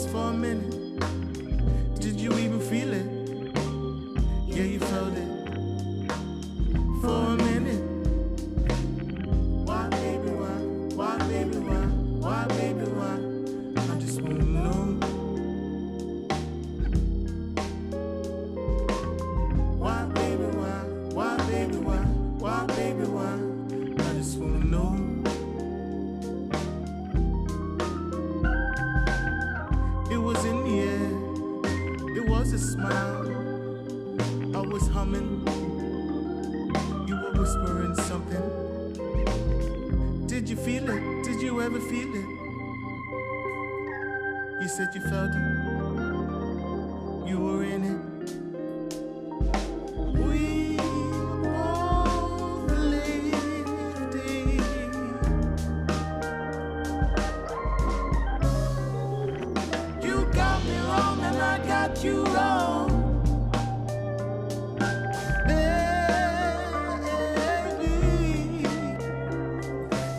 just for a minute. Did you even feel it? Yeah, you felt it. For a minute. Why, baby, why? Why, baby, why? Why, baby, why? I just wanna know. Why, baby, why? Why, baby, why? Why, baby, why? I just wanna know. It was in the air, it was a smile. I was humming, you were whispering something. Did you feel it? Did you ever feel it? You said you felt it, you were in it. We both lived it. You got me wrong and I got you wrong. Baby,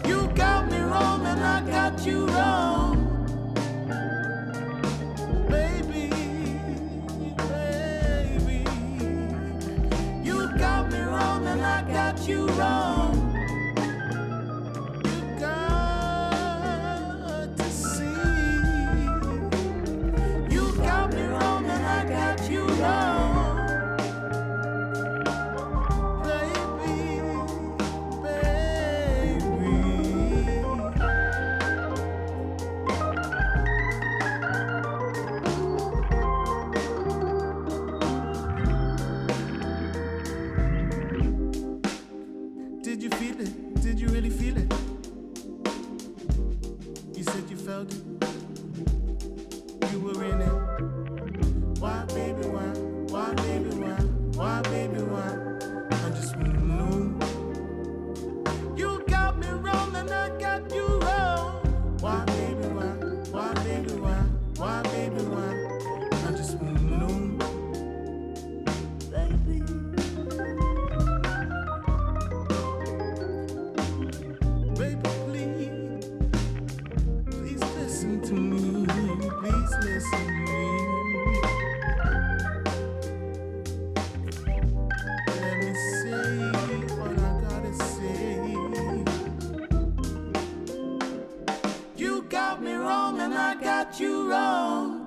you got me wrong and I got you wrong. Baby, baby, you got me wrong and I got you wrong. You got to see. You got me wrong and I got you wrong. Baby, baby. Did you feel it? Did you really feel it? You said you felt it. You were in it. Why, baby, why? Why, baby, why? Why, baby, why? I just wanna know. You got me wrong and I got you wrong. Why, baby, why? Why, baby, why? Why, baby, why? I just wanna know. Baby. Baby, please, please listen to me. Please listen to me. Let me say what I gotta say. You got me wrong and I got you wrong.